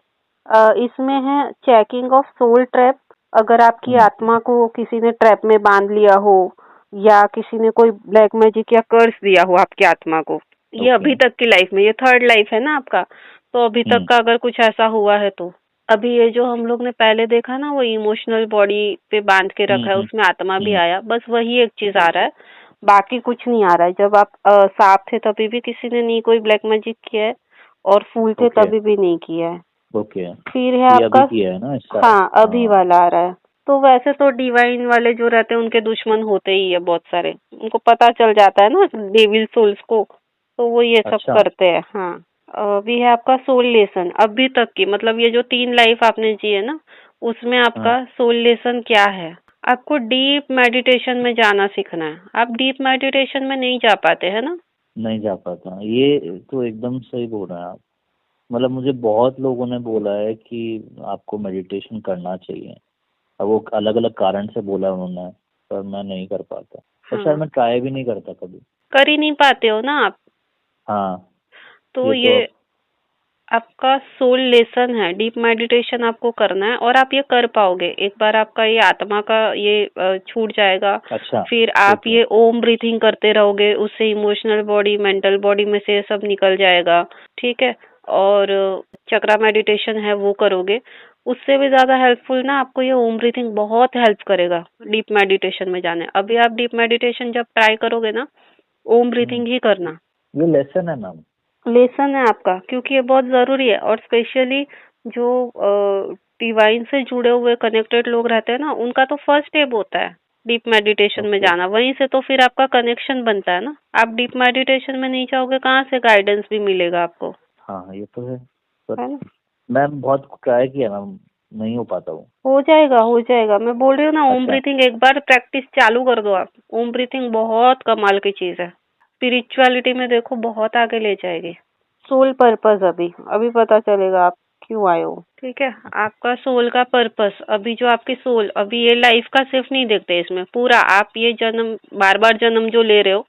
इसमें है चेकिंग ऑफ सोल ट्रैप। अगर आपकी आत्मा को किसी ने ट्रैप में बांध लिया हो, या किसी ने कोई ब्लैक मैजिक या कर्स दिया हो आपकी आत्मा को, ये ओके। अभी तक की लाइफ में, ये थर्ड लाइफ है ना आपका, तो अभी तक का अगर कुछ ऐसा हुआ है तो। अभी ये जो हम लोग ने पहले देखा ना, वो इमोशनल बॉडी पे बांध के रखा है, उसमें आत्मा भी आया, बस वही एक चीज आ रहा है, बाकी कुछ नहीं आ रहा है। जब आप सांप थे तभी भी किसी ने नहीं कोई ब्लैक मैजिक किया है, और फूल थे ओके। तभी भी नहीं किया है। ओके। फिर है ये अभी आपका, किया है ना इसका। हाँ, अभी हाँ। वाला आ रहा है। तो वैसे तो डिवाइन वाले जो रहते हैं उनके दुश्मन होते ही है बहुत सारे, उनको पता चल जाता है ना डेविल सोल्स को, तो वो ये सब अच्छा। करते हैं। हाँ, अभी है आपका सोल लेसन, अभी तक की, मतलब ये जो 3 लाइफ आपने जी है ना, उसमें हाँ। आपका सोल लेसन क्या है? आपको डीप मेडिटेशन में जाना सीखना है। आप डीप मेडिटेशन में नहीं जा पाते है ना? नहीं जा पाता, ये तो एकदम सही बोल रहे हैं आप। मतलब मुझे बहुत लोगों ने बोला है कि आपको मेडिटेशन करना चाहिए, अब वो अलग अलग कारण से बोला उन्होंने, पर मैं नहीं कर पाता, और शायद हाँ, मैं ट्राई भी नहीं करता कभी। कर ही नहीं पाते हो ना आप। हाँ। तो ये तो ये आपका सोल लेसन है, डीप मेडिटेशन आपको करना है, और आप ये कर पाओगे एक बार आपका ये आत्मा का ये छूट जाएगा। अच्छा। फिर आप ओके। ये ओम ब्रीथिंग करते रहोगे, उससे इमोशनल बॉडी, मेंटल बॉडी में से ये सब निकल जाएगा, ठीक है? और चक्रा मेडिटेशन है वो करोगे, उससे भी ज्यादा हेल्पफुल ना आपको ये ओम ब्रीथिंग बहुत हेल्प करेगा डीप मेडिटेशन में जाने। अभी आप डीप मेडिटेशन जब ट्राई करोगे ना, ओम ब्रीथिंग ही करना। ये लेसन है मैम। लेसन है आपका, क्योंकि ये बहुत जरूरी है, और स्पेशली जो डिवाइन से जुड़े हुए कनेक्टेड लोग रहते हैं ना, उनका तो फर्स्ट स्टेप होता है डीप मेडिटेशन में ओके। जाना, वहीं से तो फिर आपका कनेक्शन बनता है ना। आप डीप मेडिटेशन में नहीं जाओगे, कहाँ से गाइडेंस भी मिलेगा आपको, हाँ ये तो है, पर है ना? मैम बहुत ट्राई किया मैम, नहीं हो पाता वो। हो जाएगा, हो जाएगा, मैं बोल रही हूँ ना, ओम अच्छा। ब्रीथिंग एक बार प्रैक्टिस चालू कर दो आप। ओम ब्रीथिंग बहुत कमाल की चीज है, स्पिरिचुअलिटी में देखो बहुत आगे ले जाएगी। सोल पर्पस अभी अभी पता चलेगा आप क्यों आए हो, ठीक है? आपका सोल का पर्पस, अभी जो आपकी सोल, अभी ये लाइफ का सिर्फ नहीं देखते इसमें, पूरा आप ये जन्म, बार बार जन्म जो ले रहे हो,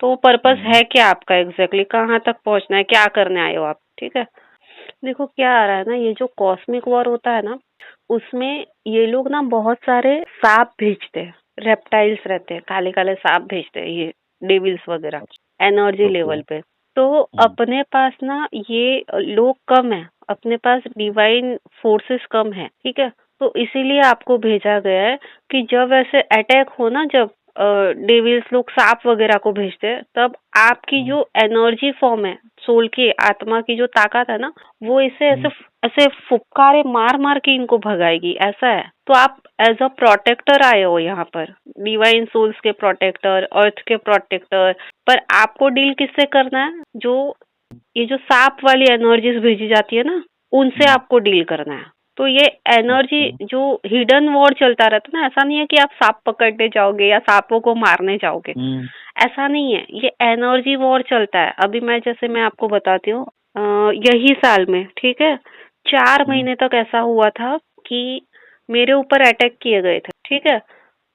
तो पर्पस है क्या आपका, एग्जैक्टली कहाँ तक पहुंचना है, क्या करने आए हो आप, ठीक है? देखो क्या आ रहा है ना, ये जो कॉस्मिक वॉर होता है ना, उसमें ये लोग ना बहुत सारे सांप भेजते हैं, रेप्टाइल्स रहते हैं, काले काले सांप भेजते हैं, ये डेविल्स वगैरह, एनर्जी ओके। लेवल पे। तो अपने पास ना ये लोग कम है, अपने पास डिवाइन फोर्सेस कम है, ठीक है? तो इसीलिए आपको भेजा गया है कि जब ऐसे अटैक हो ना, जब डेविल्स लोग सांप वगैरह को भेजते हैं, तब आपकी जो एनर्जी फॉर्म है, सोल की, आत्मा की जो ताकत है ना, वो इसे ऐसे ऐसे फुफकारे मार मार के इनको भगाएगी, ऐसा है। तो आप एज अ प्रोटेक्टर आए हो यहाँ पर, डिवाइन सोल्स के प्रोटेक्टर, अर्थ के प्रोटेक्टर। पर आपको डील किससे करना है? जो ये जो सांप वाली एनर्जीज भेजी जाती है ना, उनसे आपको डील करना है। तो ये एनर्जी अच्छा। जो हिडन वॉर चलता रहता है ना, ऐसा नहीं है कि आप सांप पकड़ने जाओगे या सांपों को मारने जाओगे, ऐसा नहीं है। ये एनर्जी वॉर चलता है। अभी मैं आपको बताती हूँ, यही साल में, ठीक है, 4 महीने तक ऐसा हुआ था कि मेरे ऊपर अटैक किए गए थे, ठीक है?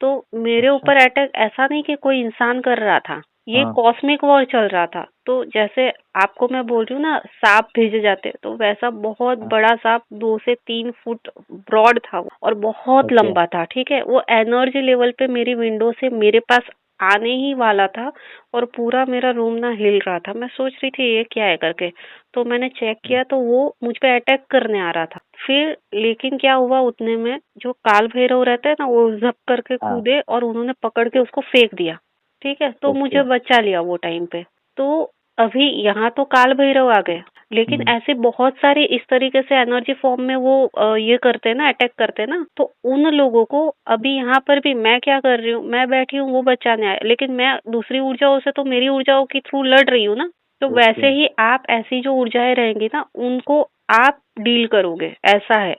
तो मेरे अच्छा। ऊपर अटैक ऐसा नहीं कि कोई इंसान कर रहा था, ये हाँ कॉस्मिक वॉर चल रहा था। तो जैसे आपको मैं बोल रही हूँ ना, सांप भेजे जाते, तो वैसा बहुत हाँ, बड़ा सांप 2 से 3 फुट ब्रॉड था वो, और बहुत ओके लंबा था। ठीक है, वो एनर्जी लेवल पे मेरी विंडो से मेरे पास आने ही वाला था, और पूरा मेरा रूम ना हिल रहा था। मैं सोच रही थी ये क्या है करके, तो मैंने चेक किया तो वो मुझ पे अटैक करने आ रहा था। फिर लेकिन क्या हुआ, उतने में जो काल भैरव रहते हैं ना, वो झप करके हाँ कूदे और उन्होंने पकड़ के उसको फेंक दिया। ठीक है, तो ओके मुझे बचा लिया वो टाइम पे। तो अभी यहाँ तो काल भैरव आ गए, लेकिन हम्म, ऐसे बहुत सारे इस तरीके से एनर्जी फॉर्म में वो ये करते हैं ना, अटैक करते हैं ना, तो उन लोगों को अभी यहाँ पर भी मैं क्या कर रही हूँ, मैं बैठी हूँ, वो बचाने आए, लेकिन मैं दूसरी ऊर्जाओं से, तो मेरी ऊर्जाओं के थ्रू लड़ रही हूँ ना। तो ओके वैसे ही आप ऐसी जो ऊर्जाएं रहेंगी ना, उनको आप डील करोगे, ऐसा है।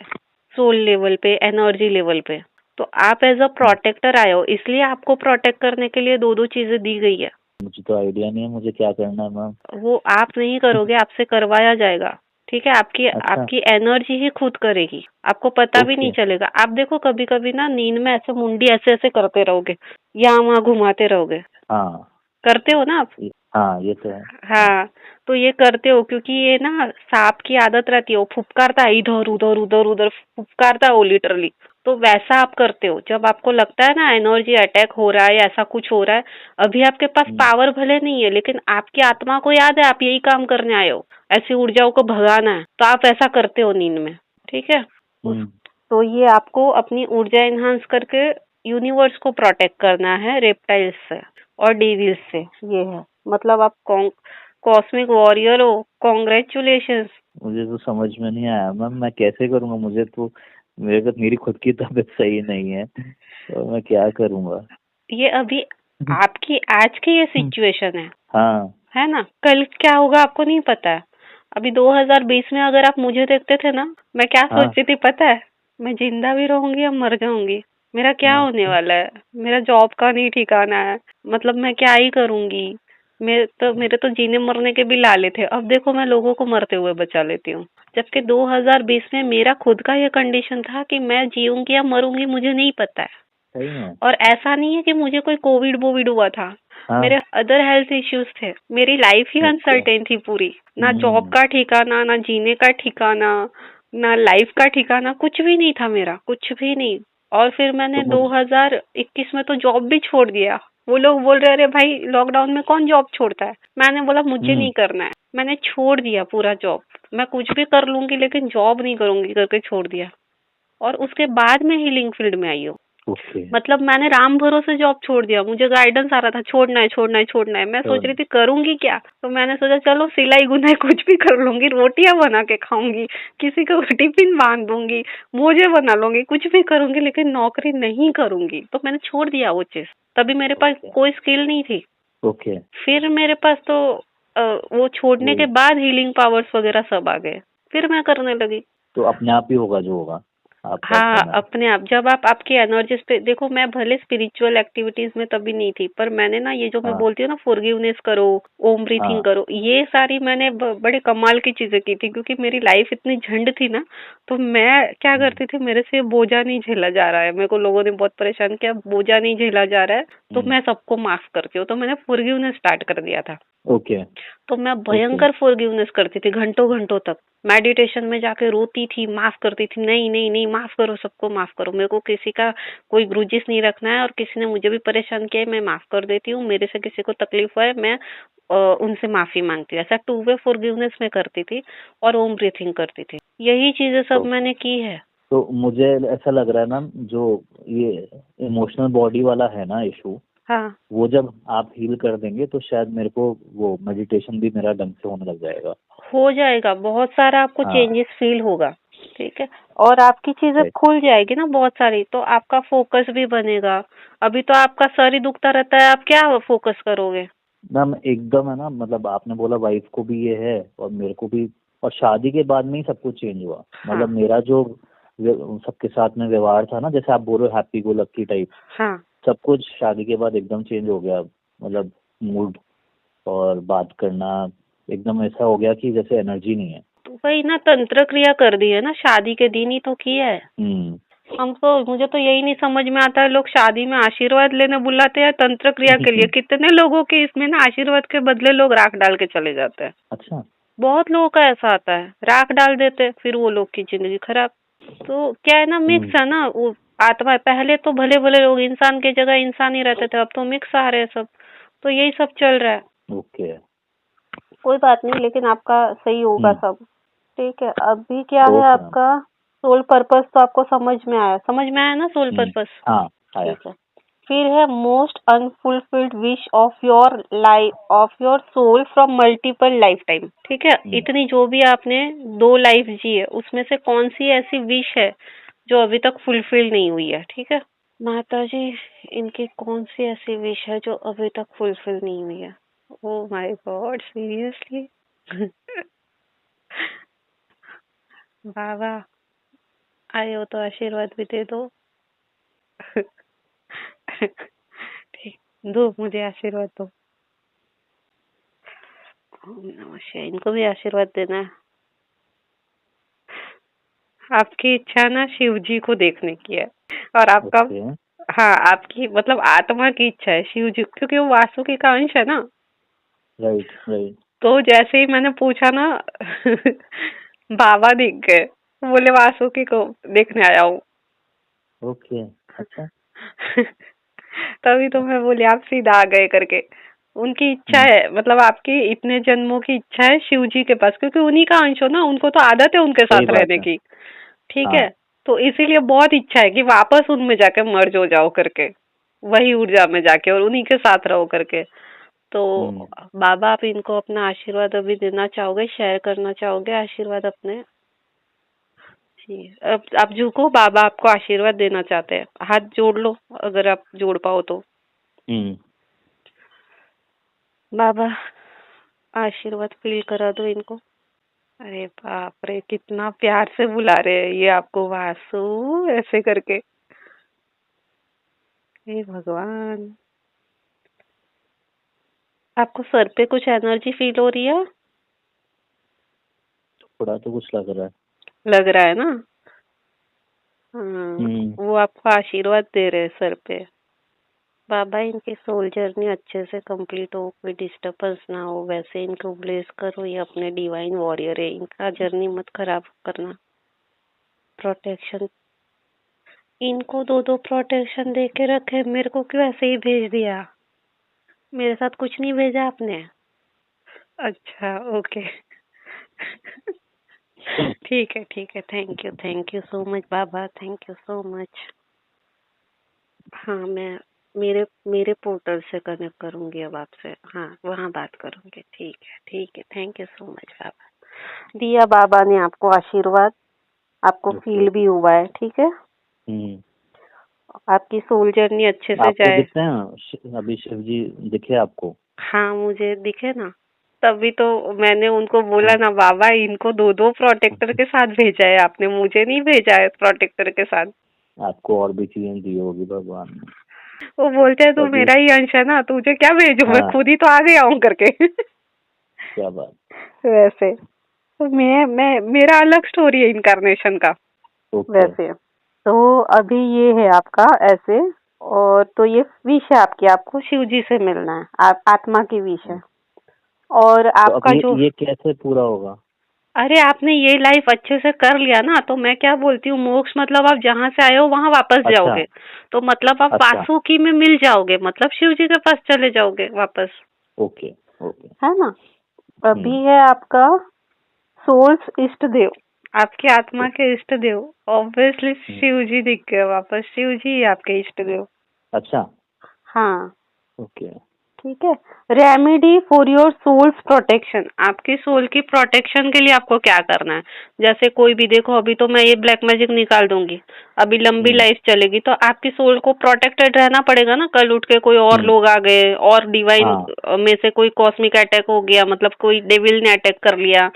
सोल लेवल पे, एनर्जी लेवल पे। तो आप एज अ हाँ। प्रोटेक्टर आए हो, इसलिए आपको प्रोटेक्ट करने के लिए दो दो चीजें दी गई है। मुझे तो आइडिया नहीं है मुझे क्या करना है मैम। वो आप नहीं करोगे, आपसे करवाया जाएगा। ठीक है, आपकी अच्छा आपकी एनर्जी ही खुद करेगी, आपको पता भी नहीं ओके चलेगा। आप देखो, कभी कभी ना नींद में ऐसे मुंडी ऐसे ऐसे करते रहोगे, यहाँ वहाँ घुमाते रहोगे, हाँ करते हो ना आप? हाँ ये तो है। हाँ हाँ, तो ये करते हो क्योंकि ये ना सांप की आदत रहती है, वो फुफकारता है इधर उधर उधर उधर, फुफकारता है वो लिटरली। तो वैसा आप करते हो जब आपको लगता है ना एनर्जी अटैक हो रहा है या ऐसा कुछ हो रहा है। अभी आपके पास हम्म, पावर भले नहीं है, लेकिन आपकी आत्मा को याद है आप यही काम करने आए हो, ऐसी ऊर्जाओं को भगाना है, तो आप ऐसा करते हो नींद में। ठीक है, हम्म, तो ये आपको अपनी ऊर्जा एनहांस करके यूनिवर्स को प्रोटेक्ट करना है रेप्टाइल्स से और डेविल्स से। ये है, मतलब आप कॉस्मिक वॉरियर हो, कॉन्ग्रेचुलेशंस। मुझे तो समझ में नहीं आया मैम मैं कैसे करूँगा मुझे तो मेरे को मेरी खुद की तबीयत सही नहीं है तो मैं क्या करूँगा। ये अभी आपकी आज की ये सिचुएशन हाँ है ना? कल क्या होगा आपको नहीं पता है। अभी 2020 में अगर आप मुझे देखते थे ना, मैं क्या हाँ सोचती थी पता है? मैं जिंदा भी रहूंगी या मर जाऊंगी, मेरा क्या हाँ होने वाला है? मेरा जॉब का नहीं ठिकाना है, मतलब मैं क्या ही करूंगी। मेरे तो जीने मरने के भी लाले थे, अब देखो मैं लोगों को मरते हुए बचा लेती हूँ। जबकि 2020 में मेरा खुद का ये कंडीशन था कि मैं जीऊंगी या मरूंगी मुझे नहीं पता है। सही में और ऐसा नहीं है कि मुझे कोई कोविड वोविड हुआ था, हाँ मेरे अदर हेल्थ इश्यूज थे, मेरी लाइफ ही ओके अनसर्टेन थी पूरी। ना जॉब हम्म का ठिकाना, ना जीने का ठिकाना, ना लाइफ का ठिकाना, कुछ भी नहीं था मेरा, कुछ भी नहीं। और फिर तो मैंने मुझे 2021 में तो जॉब भी छोड़ दिया। वो लोग बोल रहे अरे भाई लॉकडाउन में कौन जॉब छोड़ता है, मैंने बोला मुझे हम्म नहीं करना है, मैंने छोड़ दिया पूरा जॉब। मैं कुछ भी कर लूंगी लेकिन जॉब नहीं करूंगी करके छोड़ दिया। और उसके बाद में हीलिंग फील्ड में आई हूँ। ओके मतलब मैंने राम भरोसे जॉब छोड़ दिया, मुझे गाइडेंस आ रहा था छोड़ना है छोड़ना है छोड़ना है, मैं सोच श्योर रही थी करूंगी क्या, तो मैंने सोचा चलो सिलाई बुनाई कुछ भी कर लूंगी, रोटियां बना के खाऊंगी, किसी को टिफिन बांध दूंगी, मोजे बना लूंगी, कुछ भी करूंगी लेकिन नौकरी नहीं करूंगी। तो मैंने छोड़ दिया वो चीज। तभी मेरे पास ओके कोई स्किल नहीं थी। ओके फिर मेरे पास तो वो छोड़ने वो के बाद हीलिंग पावर्स वगैरह सब आ गए, फिर मैं करने लगी। तो अपने आप ही होगा जो होगा आप कर हाँ, देना। अपने आप जब आप आपकी एनर्जीज पे देखो, मैं भले स्पिरिचुअल एक्टिविटीज में तभी नहीं थी, पर मैंने ना ये जो मैं हाँ बोलती हूँ ना फॉरगिवनेस करो, ओम ब्रीथिंग हाँ करो, ये सारी मैंने बड़े कमाल की चीजें की थी, क्योंकि मेरी लाइफ इतनी झंड थी ना। तो मैं क्या हम्म करती थी, मेरे से बोझा नहीं झेला जा रहा है, मेरे को लोगों ने बहुत परेशान किया, बोझा नहीं झेला जा रहा है, तो हम्म, मैं सबको माफ करती हूँ। तो मैंने फॉरगिवनेस स्टार्ट कर दिया था। ओके तो मैं ओके भयंकर फॉरगिवनेस करती थी घंटों घंटों तक। मेडिटेशन में जाके रोती थी, माफ करती थी, नहीं नहीं नहीं माफ करो, सबको माफ करो, मेरे को किसी का कोई ग्रुजिस नहीं रखना है, और किसी ने मुझे भी परेशान किया है मैं माफ कर देती हूँ, मेरे से किसी को तकलीफ हुआ है मैं उनसे माफी मांगती हूँ। ऐसा 2 वे फॉरगिवनेस में करती थी, और ओम ब्रीथिंग करती थी। यही चीजें सब ओके मैंने की है। तो मुझे ऐसा लग रहा है मैम जो ये इमोशनल बॉडी वाला है ना इशू हाँ, वो जब आप हील कर देंगे तो शायद मेरे को वो मेडिटेशन भी मेरा ढंग से होने लग जाएगा। हो जाएगा, बहुत सारा आपको हाँ चेंजेस फील होगा। ठीक है, और आपकी चीजें राइट खुल जाएगी ना बहुत सारी, तो आपका फोकस भी बनेगा। अभी तो आपका सर ही दुखता रहता है, आप क्या फोकस करोगे? मैम एकदम है ना मतलब आपने बोला वाइफ को भी ये है और मेरे को भी और शादी के बाद में ही सब कुछ चेंज हुआ। हाँ, मतलब मेरा जो सबके साथ में व्यवहार था ना जैसे आप बोल रहे हो हैप्पी गो लक्की टाइप हाँ, सब कुछ शादी के बाद एकदम चेंज हो गया। मतलब मूड और बात करना एकदम ऐसा हो गया कि जैसे एनर्जी नहीं है। तो वही ना, तंत्र क्रिया कर दी है ना, शादी के दिन ही तो किया है। हम्म मुझे तो यही नहीं समझ में आता है, लोग शादी में आशीर्वाद लेने बुलाते हैं तंत्र क्रिया के लिए, कितने लोगों के इसमें ना आशीर्वाद के बदले लोग राख डाल के चले जाते हैं। अच्छा। बहुत लोगों का ऐसा आता है, राख डाल देते, फिर वो लोग की जिंदगी खराब। तो क्या है ना, मिक्स है ना वो आत्मा। पहले तो भले भले लोग इंसान की जगह इंसान ही रहते थे, अब तो मिक्स आ रहे हैं सब, तो यही सब चल रहा है। ओके। कोई बात नहीं, लेकिन आपका सही होगा सब। ठीक है, अभी क्या है ओके मैम। आपका सोल पर्पस, तो आपको समझ में आया ना सोल पर्पस? हाँ आया। ठीक है। फिर है most unfulfilled wish of your life, of your soul from multiple life time. ठीक है, इतनी जो भी आपने 2 लाइफ जी है, उसमें से कौन सी ऐसी विश है जो अभी तक फुलफिल नहीं हुई है? ठीक है माता जी, इनकी कौन सी ऐसी विश है जो अभी तक फुलफिल नहीं हुई है? Oh my god, seriously? बाबा आए हो तो आशीर्वाद भी दे दो। ठीक, दो मुझे आशीर्वाद दो। ओम नमः शिवाय, इनको भी आशीर्वाद देना है। आपकी इच्छा ना शिव जी को देखने की है, और आपका हाँ, आपकी मतलब आत्मा की इच्छा है शिव जी, क्योंकि वो वासुकी का अंश है ना। Right right. तो जैसे ही मैंने पूछा ना बाबा दिख गए, बोले वासुकी को देखने आया हूँ। ओके। अच्छा। तभी तो मैं बोली आप सीधा आ गए करके। उनकी इच्छा है, मतलब आपकी इतने जन्मों की इच्छा है शिव जी के पास, क्योंकि उन्हीं का अंश हो ना, उनको तो आदत है उनके सही साथ बात रहने है। की। ठीक हाँ। है, तो इसीलिए बहुत इच्छा है कि वापस उनमें जाके मर्ज हो जाओ करके, वही ऊर्जा में जाके, और उन्हीं के साथ रहो करके। तो बाबा, आप इनको अपना आशीर्वाद अभी देना चाहोगे, शेयर करना चाहोगे आशीर्वाद अपने? जी, अब आप झुको, बाबा आपको आशीर्वाद देना चाहते हैं, हाथ जोड़ लो अगर आप जोड़ पाओ तो। बाबा आशीर्वाद फील करा दो इनको। अरे बाप रे, कितना प्यार से बुला रहे हैं ये आपको, वासु ऐसे करके। हे भगवान, आपको सर पे कुछ एनर्जी फील हो रही है? थोड़ा तो कुछ लग रहा है। लग रहा है ना? वो आपको आशीर्वाद दे रहे हैं सर पे। बाबा इनकी सोल जर्नी अच्छे से कंप्लीट हो, कोई डिस्टर्बेंस ना हो, वैसे इनको ब्लेस करो, ये अपने डिवाइन वॉरियर है, इनका जर्नी मत खराब करना। प्रोटेक्शन, इनको 2-2 प्रोटेक्शन दे के रखे, मेरे को क्यों ऐसे ही भेज दिया? मेरे साथ कुछ नहीं भेजा आपने? अच्छा, ओके। ठीक है, thank you so much Baba, thank you so much. हाँ, मैं मेरे मेरे पोर्टल से कनेक्ट करूंगी अब आपसे, हाँ वहाँ बात करूंगी। ठीक है, थैंक यू सो मच बाबा। दिया बाबा ने आपको आशीर्वाद, आपको फील भी हुआ है। ठीक है, आपकी सोल जर्नी अच्छे से आपको जाए। दिखते हैं अभी शिव जी, दिखे आपको? हाँ, मुझे दिखे ना, तभी तो मैंने उनको बोला ना बाबा, इनको 2-2 प्रोटेक्टर के साथ भेजा है आपने, मुझे नहीं भेजा है प्रोटेक्टर के साथ। आपको और भी चीजें दी होगी भगवान ने। वो बोलते हैं तू तभी। मेरा ही अंश है ना, तुझे क्या भेजूं, मैं हाँ। खुद ही तो आ गया हूँ करके। क्या बात। वैसे तो मैं मेरा अलग स्टोरी है इनकारनेशन का। वैसे तो अभी ये है आपका ऐसे, और तो ये विश है आपकी, आपको शिव जी से मिलना है, आप आत्मा की विश है। और तो आपका अब जो ये कैसे पूरा होगा? अरे आपने ये लाइफ अच्छे से कर लिया ना, तो मैं क्या बोलती हूँ, मोक्ष मतलब आप जहाँ से आए हो वहाँ वापस अच्छा। जाओगे, तो मतलब आप अच्छा। वासुकी में मिल जाओगे, मतलब शिव जी के पास चले जाओगे वापस। Okay okay. है ना? अभी है आपका सोल्स इष्ट देव, आपकी आत्मा के इष्ट देव, ऑब्वियसली शिव जी दिख गए वापस, शिव जी ही आपके इष्ट देव। अच्छा। हाँ, ओके। ठीक है। Remedy for your soul's protection, आपकी सोल की प्रोटेक्शन के लिए आपको क्या करना है? जैसे कोई भी देखो, अभी तो मैं ये ब्लैक मैजिक निकाल दूंगी, अभी लंबी लाइफ चलेगी, तो आपकी सोल को प्रोटेक्टेड रहना पड़ेगा ना। कल उठ के कोई और लोग आ गए, और डिवाइन में से कोई कॉस्मिक अटैक हो गया, मतलब कोई डेविल ने अटैक कर लिया,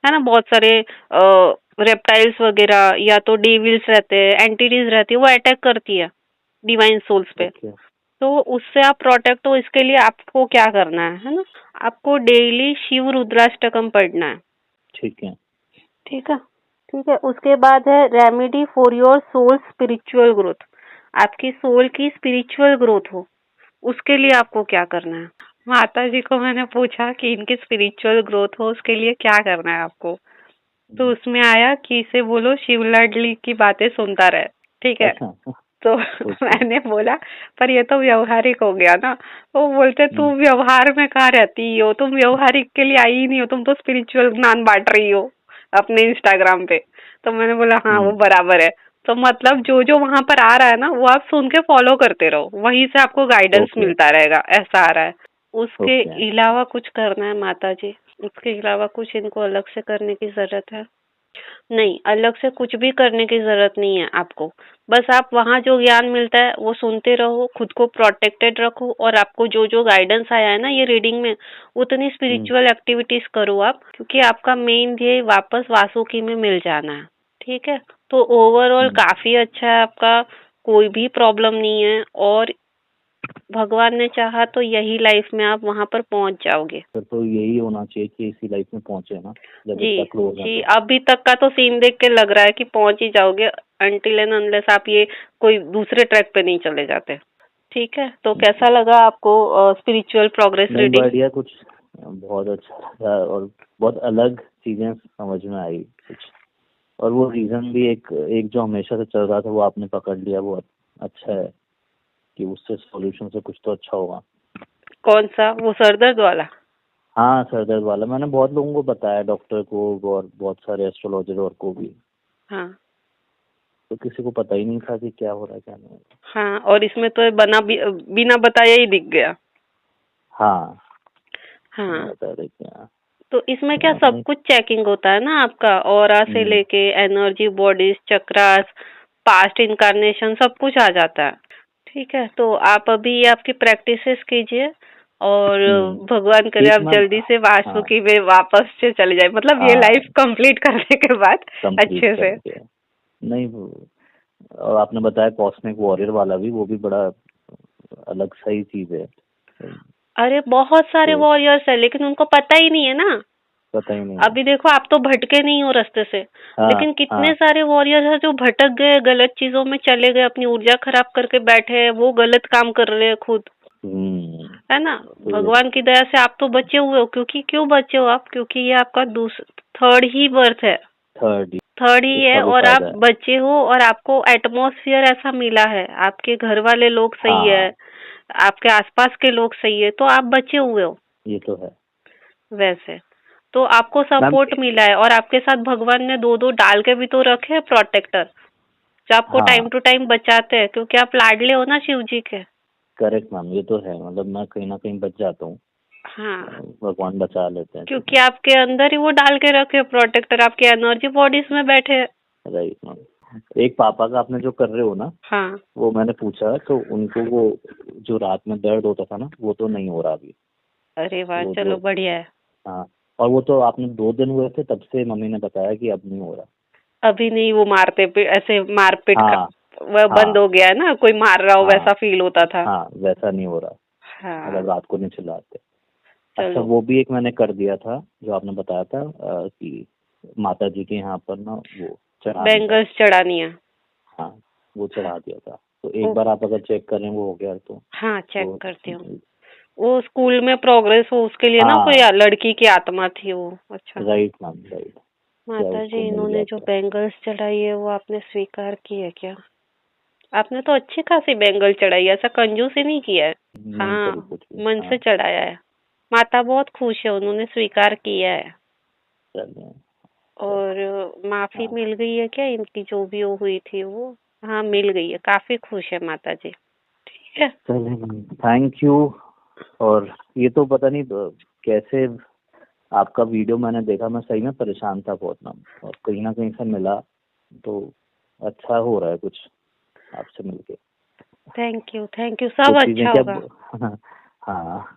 है ना। बहुत सारे रेप्टाइल्स वगैरह या तो डेविल्स रहते हैं, एंटिटीज रहती है, वो अटैक करती है डिवाइन सोल्स पे। तो उससे आप प्रोटेक्ट हो, इसके लिए आपको क्या करना है ना, आपको डेली शिव रुद्राष्टकम पढ़ना है। ठीक है। ठीक है, ठीक है, उसके बाद है remedy for your soul spiritual growth. आपकी सोल की स्पिरिचुअल ग्रोथ हो, उसके लिए आपको क्या करना है। माता जी को मैंने पूछा कि इनकी स्पिरिचुअल ग्रोथ हो उसके लिए क्या करना है आपको, तो उसमें आया कि इसे बोलो शिव लाडली की बातें सुनता रहे। ठीक है, अच्छा। तो ओके। मैंने बोला पर ये तो व्यवहारिक हो गया ना। वो बोलते तू व्यवहार में कहाँ रहती हो, तुम व्यवहारिक के लिए आई ही नहीं हो, तुम तो स्पिरिचुअल ज्ञान बांट रही हो अपने इंस्टाग्राम पे। तो मैंने बोला हाँ वो बराबर है। तो मतलब जो जो वहां पर आ रहा है ना वो आप सुन के फॉलो करते रहो, वहीं से आपको गाइडेंस ओके। मिलता रहेगा, ऐसा आ रहा है। उसके ओके। अलावा कुछ करना है माता जी, उसके अलावा कुछ इनको अलग से करने की जरूरत है? नहीं, अलग से कुछ भी करने की जरूरत नहीं है आपको। बस आप वहाँ जो ज्ञान मिलता है वो सुनते रहो, खुद को प्रोटेक्टेड रखो, और आपको जो जो गाइडेंस आया है ना ये रीडिंग में, उतनी स्पिरिचुअल एक्टिविटीज करो आप, क्योंकि आपका मेन ध्येय वापस वासुकी में मिल जाना है। ठीक है, तो ओवरऑल काफी अच्छा है आपका, कोई भी प्रॉब्लम नहीं है, और भगवान ने चाहा तो यही लाइफ में आप वहां पर पहुंच जाओगे। फिर तो यही होना चाहिए कि इसी लाइफ में पहुंचे ना, जब जी इतना क्लोज है जी, तो। अभी तक का तो सीन देख के लग रहा है कि पहुंच ही जाओगे, अनटिल एंड अनलेस आप ये कोई दूसरे ट्रैक पे नहीं चले जाते। ठीक है, तो कैसा लगा आपको स्पिरिचुअल प्रोग्रेस नहीं, रीडिंग? बढ़िया, कुछ बहुत अच्छा लगा और बहुत अलग चीजें समझ में आई कुछ। और वो रीजन भी एक एक जो हमेशा से चल रहा था वो आपने पकड़ लिया, वो अच्छा है कि उससे सॉल्यूशन से कुछ तो अच्छा होगा। कौन सा, वो सरदर्द वाला? हाँ, सर दर्द वाला मैंने बहुत लोगों को बताया, डॉक्टर को और बहुत सारे एस्ट्रोलॉजर और को भी, हाँ तो किसी को पता ही नहीं था कि क्या हो रहा है क्या नहीं हो हाँ, और इसमें तो बिना बताया ही दिख गया। रहा। हाँ, हाँ, बता रहे क्या। तो इसमें क्या सब नहीं। कुछ चेकिंग होता है ना आपका, ऑरा से हम्म, लेके energy, bodies, chakras, past incarnation, सब कुछ आ जाता है। ठीक है, तो आप अभी ये आपकी प्रैक्टिसेस कीजिए, और भगवान करे एक आप मैम। जल्दी से हाँ वासुकी में वापस से चले जाए, मतलब ये हाँ, लाइफ कंप्लीट करने के बाद कंप्लीट अच्छे से। करके। नहीं और आपने बताया कॉस्मिक वॉरियर वाला भी, वो भी बड़ा अलग सही चीज है। अरे बहुत सारे तो वॉरियर्स है, लेकिन उनको पता ही नहीं है ना। पता ही नहीं है। अभी देखो आप तो भटके नहीं हो रास्ते से, हाँ लेकिन कितने हाँ। सारे वॉरियर्स हैं जो भटक गए, गलत चीजों में चले गए, अपनी ऊर्जा खराब करके बैठे हैं, वो गलत काम कर रहे हैं खुद, हम्म। है ना। तो ये भगवान की दया से आप तो बचे हुए हो, क्योंकि क्यों बचे हो आप, क्योंकि ये आपका थर्ड ही बर्थ है, थर्ड, थर्ड ही है, इसका भी और आप फायदा है। बचे हो, और आपको एटमॉस्फेयर ऐसा मिला है, आपके घर वाले लोग सही है, हाँ, आपके आसपास के लोग सही है, तो आप बचे हुए हो। ये तो है वैसे तो आपको मैम। सपोर्ट मिला है, और आपके साथ भगवान ने दो दो डाल के भी तो रखे हैं प्रोटेक्टर, जो आपको टाइम हाँ, टू टाइम बचाते हैं, क्योंकि आप लाडले हो ना शिव जी के। करेक्ट मैम, ये तो है, मतलब मैं कहीं ना कहीं बच जाता हूँ, हाँ, भगवान बचा लेते हैं क्योंकि चीजें। आपके अंदर ही वो डाल के रखे प्रोटेक्टर, आपके एनर्जी बॉडीज में बैठे हैं। Right ma'am. एक पापा का आपने जो कर रहे हो ना, हाँ, वो मैंने पूछा तो उनको वो जो रात में दर्द होता था ना, वो तो नहीं हो रहा अभी। अरे वाह, वो जो, चलो बढ़िया है। हाँ, और वो तो आपने 2 दिन हुए थे तब से मम्मी ने बताया कि अब नहीं हो रहा। अभी नहीं, वो मारते पे ऐसे मारपीट का हाँ वह बंद हाँ हो गया है ना, कोई मार रहा हो हाँ वैसा फील होता था। हाँ, वैसा नहीं हो रहा, हाँ, मतलब रात को नहीं चिल्लाते। अच्छा, चलो। वो भी एक मैंने कर दिया था जो आपने बताया था कि माता जी के यहाँ पर ना वो चढ़ाने का। बैंगल्स चढ़ानी है। हाँ, वो चढ़ा दिया था, तो ओ, एक बार आप अगर चेक करें वो हो गया हाँ चेक तो करती हूँ। वो स्कूल में प्रोग्रेस हो उसके लिए ना, कोई हाँ, लड़की की आत्मा थी वो। अच्छा, राइट मैम, राइट, क्या माता उसको जी मिल इन्होंने जो जाता है। बैंगल्स चढ़ाई है वो आपने स्वीकार की है क्या? आपने तो अच्छी खासी बैंगल चढ़ाई है, ऐसा कंजूस ही नहीं किया है। नहीं करी हाँ, कुछ भी, मन हाँ। से चढ़ाया है। माता बहुत खुश है, उन्होंने स्वीकार किया है। चलिए। और माफी हाँ, मिल गई है क्या इनकी, जो भी वो हुई थी वो? हाँ मिल गई है, काफी खुश है माता जी। ठीक है। चलिए, थैंक यू। और ये तो पता नहीं कैसे आपका वीडियो मैंने देखा, मैं सही में परेशान था बहुत ना, और कहीं ना कहीं से मिला, तो अच्छा हो रहा है कुछ आपसे मिलके। थैंक यू, कुछ सब चीजें अच्छा होगा। क्या हाँ,